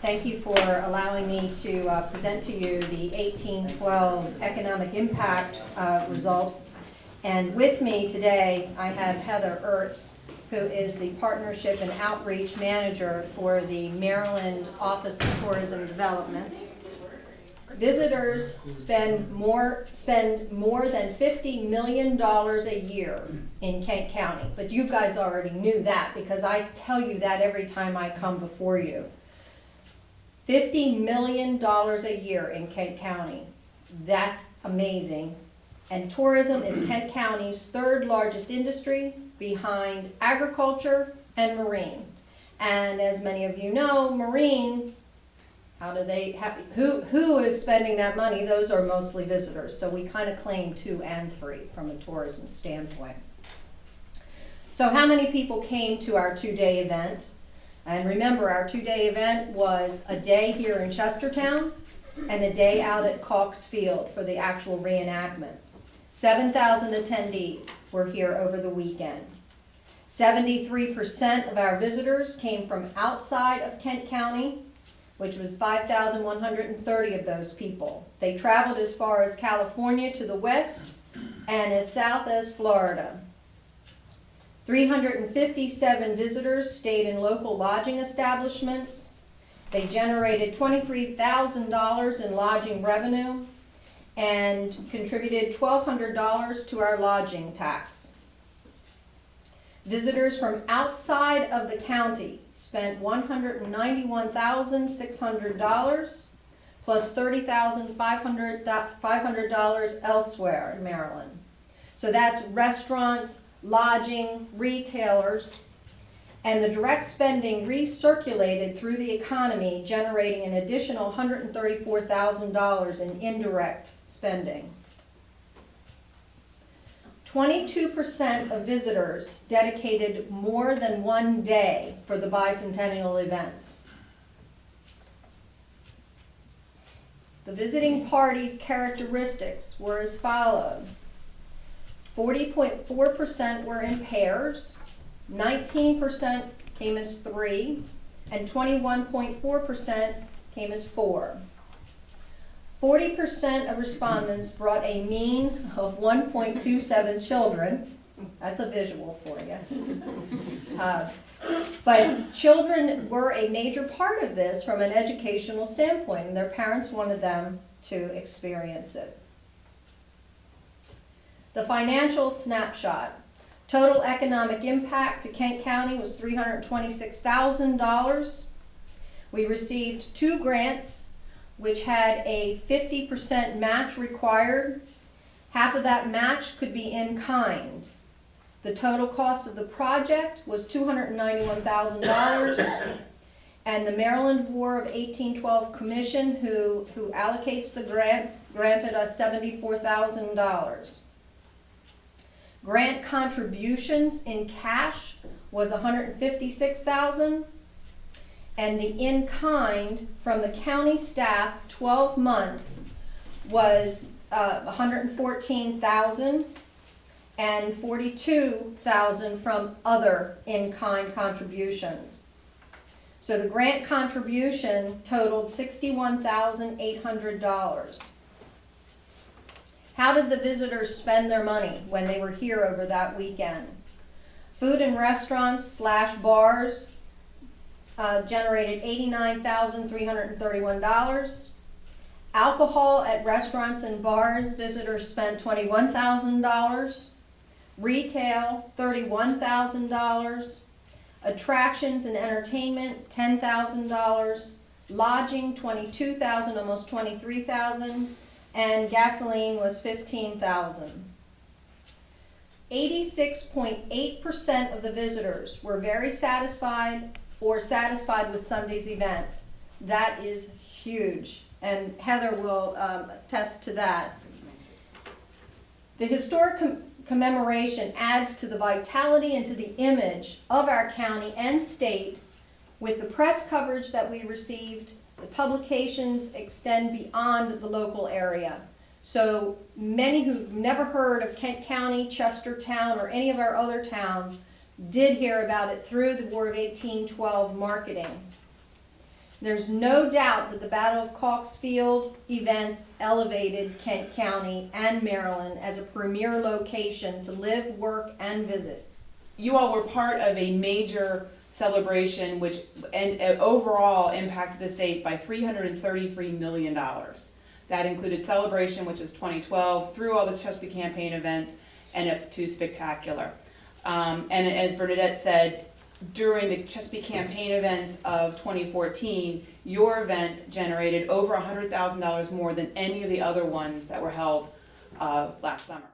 Thank you for allowing me to present to you the 1812 economic impact results. And with me today, I have Heather Ertz, who is the Partnership and Outreach Manager for the Maryland Office of Tourism Development. Visitors spend more than $50 million a year in Kent County, but you guys already knew that because I tell you that every time I come before you. $50 million a year in Kent County. That's amazing. And tourism is Kent County's third largest industry behind agriculture and marine. And as many of you know, marine, who is spending that money? Those are mostly visitors. So we kind of claim 2 and 3 from a tourism standpoint. So how many people came to our 2-day event? And remember, our 2-day event was a day here in Chestertown and a day out at Caulk's Field for the actual reenactment. 7,000 attendees were here over the weekend. 73% of our visitors came from outside of Kent County, which was 5,130 of those people. They traveled as far as California to the west and as south as Florida. 357 visitors stayed in local lodging establishments. They generated $23,000 in lodging revenue and contributed $1,200 to our lodging tax. Visitors from outside of the county spent $191,600 plus $30,500 elsewhere in Maryland. So that's restaurants, lodging, retailers, and the direct spending recirculated through the economy, generating an additional $134,000 in indirect spending. 22% of visitors dedicated more than 1 day for the Bicentennial events. The visiting party's characteristics were as follows. 40.4% were in pairs, 19% came as 3, and 21.4% came as 4. 40% of respondents brought a mean of 1.27 children. That's a visual for you. But children were a major part of this from an educational standpoint, and their parents wanted them to experience it. The financial snapshot. Total economic impact to Kent County was $326,000. We received 2 grants, which had a 50% match required. Half of that match could be in kind. The total cost of the project was $291,000. And the Maryland War of 1812 Commission, who allocates the grants, granted us $74,000. Grant contributions in cash was $156,000, and the in-kind from the county staff 12 months was $114,000 and $42,000 from other in-kind contributions. So the grant contribution totaled $61,800. How did the visitors spend their money when they were here over that weekend? Food and restaurants / bars generated $89,331. Alcohol at restaurants and bars, visitors spent $21,000. Retail, $31,000. Attractions and entertainment, $10,000. Lodging, $22,000, almost $23,000. And gasoline was $15,000. 86.8% of the visitors were very satisfied or satisfied with Sunday's event. That is huge, and Heather will attest to that. The historic commemoration adds to the vitality and to the image of our county and state with the press coverage that we received. The publications extend beyond the local area. So many who've never heard of Kent County, Chestertown, or any of our other towns did hear about it through the War of 1812 marketing. There's no doubt that the Battle of Caulk's Field events elevated Kent County and Maryland as a premier location to live, work, and visit. You all were part of a major celebration which overall impacted the state by $333 million. That included Celebration, which is 2012, through all the Chesapeake campaign events, and up to Spectacular. And as Bernadette said, during the Chesapeake campaign events of 2014, your event generated over $100,000 more than any of the other ones that were held last summer.